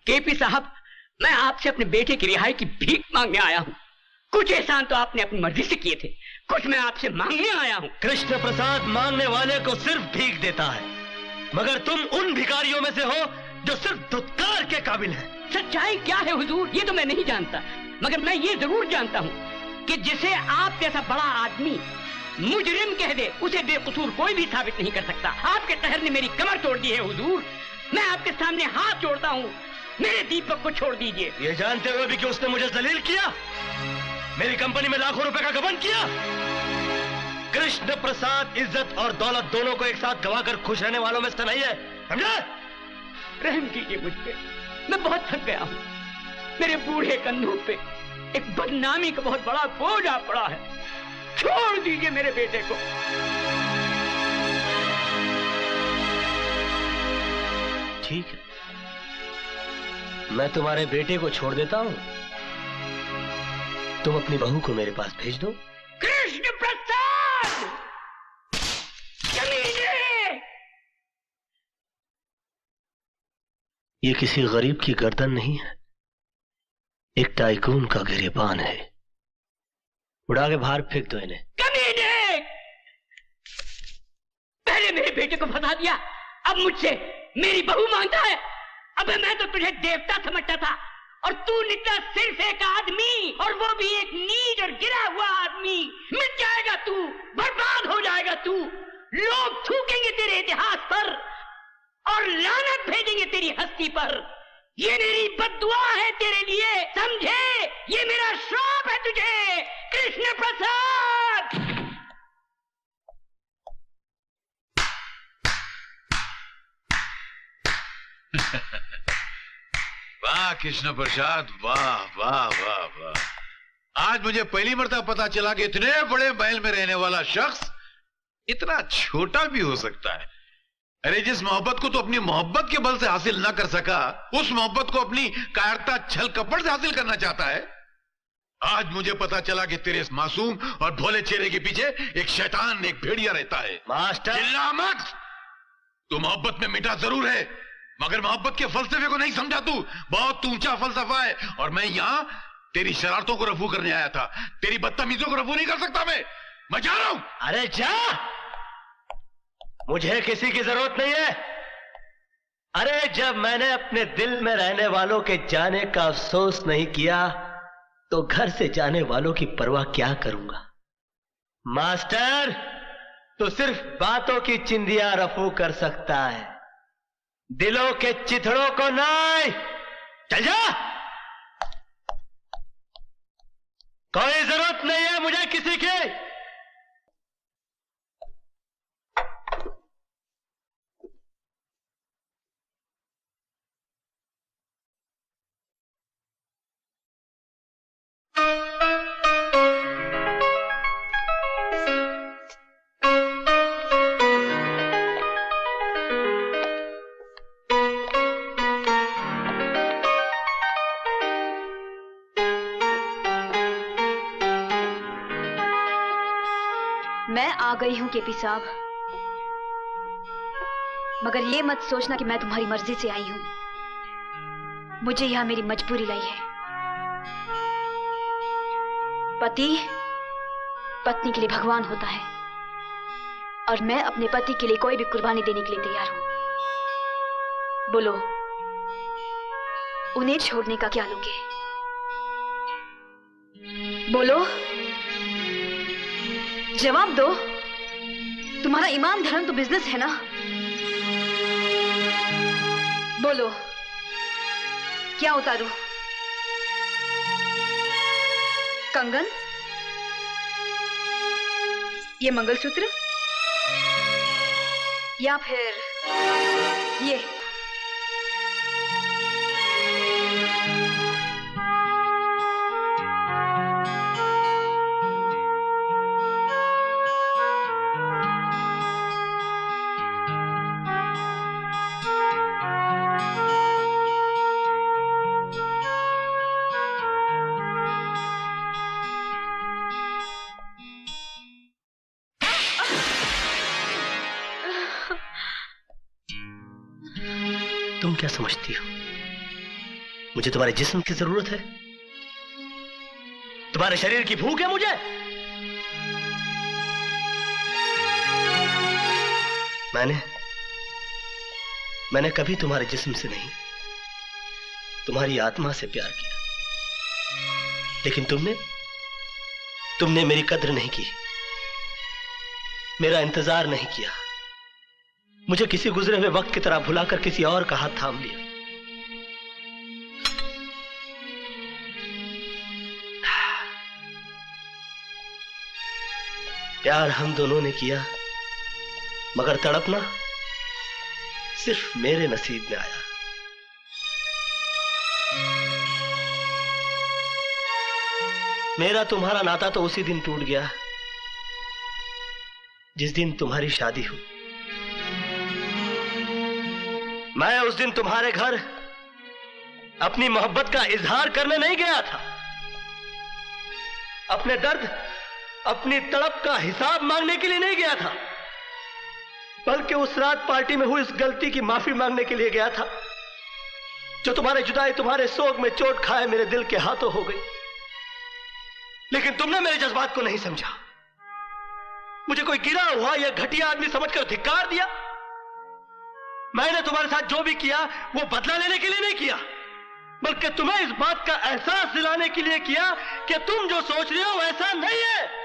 KP साहब, मैं आपसे अपने बेटे की रिहाई की भीख मांगने आया हूँ। कुछ एहसान तो आपने अपनी मर्जी से किए थे, कुछ मैं आपसे मांगने आया हूँ। कृष्ण प्रसाद मांगने वाले को सिर्फ भीख देता है, मगर तुम उन भिखारियों में से हो जो सिर्फ धुतकार के काबिल हैं। सच्चाई क्या है हुजूर, ये तो मैं नहीं जानता, मगर मैं ये जरूर जानता हूँ कि जिसे आप जैसा बड़ा आदमी मुजरिम कह दे, उसे बेकसूर कोई भी साबित नहीं कर सकता। आपके कहर ने मेरी कमर तोड़ दी है हुजूर। मैं आपके सामने हाथ जोड़ता हूँ, मेरे दीपक को छोड़ दीजिए। ये जानते हुए भी कि उसने मुझे जलील किया, मेरी कंपनी में लाखों रुपए का गबन किया। कृष्ण प्रसाद इज्जत और दौलत दोनों को एक साथ गवाकर खुश रहने वालों में से नहीं है, समझे? रहम कीजिए मुझ पे, मैं बहुत थक गया हूँ। मेरे बूढ़े कंधों पे एक बदनामी का बहुत बड़ा बोझ आ पड़ा है। छोड़ दीजिए मेरे बेटे को। ठीक है, मैं तुम्हारे बेटे को छोड़ देता हूँ, तुम अपनी बहू को मेरे पास भेज दो। कृष्ण प्रसाद, ये किसी गरीब की गर्दन नहीं है, एक टाइकून का गिरेबान है। उड़ा के बाहर फेंक दो इन्हें। कमीने! पहले मेरे बेटे को फंसा दिया, अब मुझसे मेरी बहू मांगता है। अबे मैं तो तुझे देवता समझता था और तू निकला सिर्फ एक आदमी, और वो भी एक नीच और गिरा हुआ आदमी। मिट जाएगा तू, बर्बाद हो जाएगा तू। लोग थूकेंगे तेरे इतिहास पर और लानत भेजेंगे तेरी हस्ती पर। ये मेरी बद्दुआ है तेरे लिए, समझे? ये मेरा श्राप है तुझे, कृष्ण प्रसाद। वाह कृष्ण प्रसाद, वाह वाह वाह वाह। आज मुझे पहली मर्तबा पता चला कि इतने बड़े महल में रहने वाला शख्स इतना छोटा भी हो सकता है। अरे जिस मोहब्बत को तो अपनी मोहब्बत के बल से हासिल ना कर सका, उस मोहब्बत को अपनी कायरता छल कपट से हासिल करना चाहता है। आज मुझे पता चला कि तेरे इस मासूम और भोले चेहरे के पीछे एक शैतान, एक भेड़िया रहता है। मास्टर, चिल्ला मत। तू मोहब्बत में मिटा जरूर है, मगर मोहब्बत के फलसफे को नहीं समझा तू। बहुत ऊंचा फलसफा है, और मैं यहां तेरी शरारतों को रफू करने आया था। तेरी बदतमीजों को रफू नहीं कर सकता मैं जा रहा हूं। अरे जा, मुझे किसी की जरूरत नहीं है। अरे जब मैंने अपने दिल में रहने वालों के जाने का अफसोस नहीं किया, तो घर से जाने वालों की परवाह क्या करूंगा। मास्टर, तो सिर्फ बातों की चिंदियां रफू कर सकता है, दिलों के चिथड़ों को नहीं। चल जा, कोई जरूरत नहीं है मुझे किसी की। मैं आ गई हूं केपी साहब, मगर ये मत सोचना कि मैं तुम्हारी मर्जी से आई हूं। मुझे यहां मेरी मजबूरी लाई है। पति पत्नी के लिए भगवान होता है, और मैं अपने पति के लिए कोई भी कुर्बानी देने के लिए तैयार हूं। बोलो, उन्हें छोड़ने का क्या लोगे? बोलो, जवाब दो। तुम्हारा ईमान धर्म तो बिजनेस है ना? बोलो, क्या उतारूं? कंगन, ये मंगलसूत्र, या फिर ये? तुम क्या समझती हो मुझे तुम्हारे जिस्म की जरूरत है, तुम्हारे शरीर की भूख है मुझे। मैंने कभी तुम्हारे जिस्म से नहीं, तुम्हारी आत्मा से प्यार किया, लेकिन तुमने मेरी कद्र नहीं की, मेरा इंतजार नहीं किया, मुझे किसी गुजरे हुए वक्त की तरह भुलाकर किसी और का हाथ थाम लिया। प्यार हम दोनों ने किया, मगर तड़पना सिर्फ मेरे नसीब में आया। मेरा तुम्हारा नाता तो उसी दिन टूट गया जिस दिन तुम्हारी शादी हुई। मैं उस दिन तुम्हारे घर अपनी मोहब्बत का इजहार करने नहीं गया था, अपने दर्द, अपनी तड़प का हिसाब मांगने के लिए नहीं गया था, बल्कि उस रात पार्टी में हुई इस गलती की माफी मांगने के लिए गया था जो तुम्हारे जुदाई, तुम्हारे सोग में चोट खाए मेरे दिल के हाथों हो गई। लेकिन तुमने मेरे जज्बात को नहीं समझा, मुझे कोई गिरा हुआ या घटिया आदमी समझकर धिक्कार दिया। मैंने तुम्हारे साथ जो भी किया वो बदला लेने के लिए नहीं किया, बल्कि तुम्हें इस बात का एहसास दिलाने के लिए किया कि तुम जो सोच रहे हो वैसा नहीं है।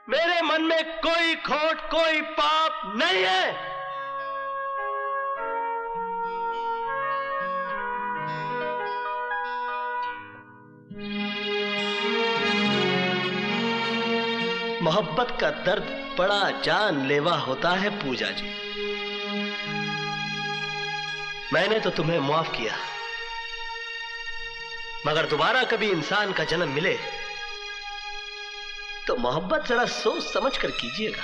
मेरे मन में कोई खोट, कोई पाप नहीं है। मोहब्बत का दर्द बड़ा जानलेवा होता है पूजा जी। मैंने तो तुम्हें माफ किया, मगर दोबारा कभी इंसान का जन्म मिले तो मोहब्बत जरा सोच समझ कर कीजिएगा।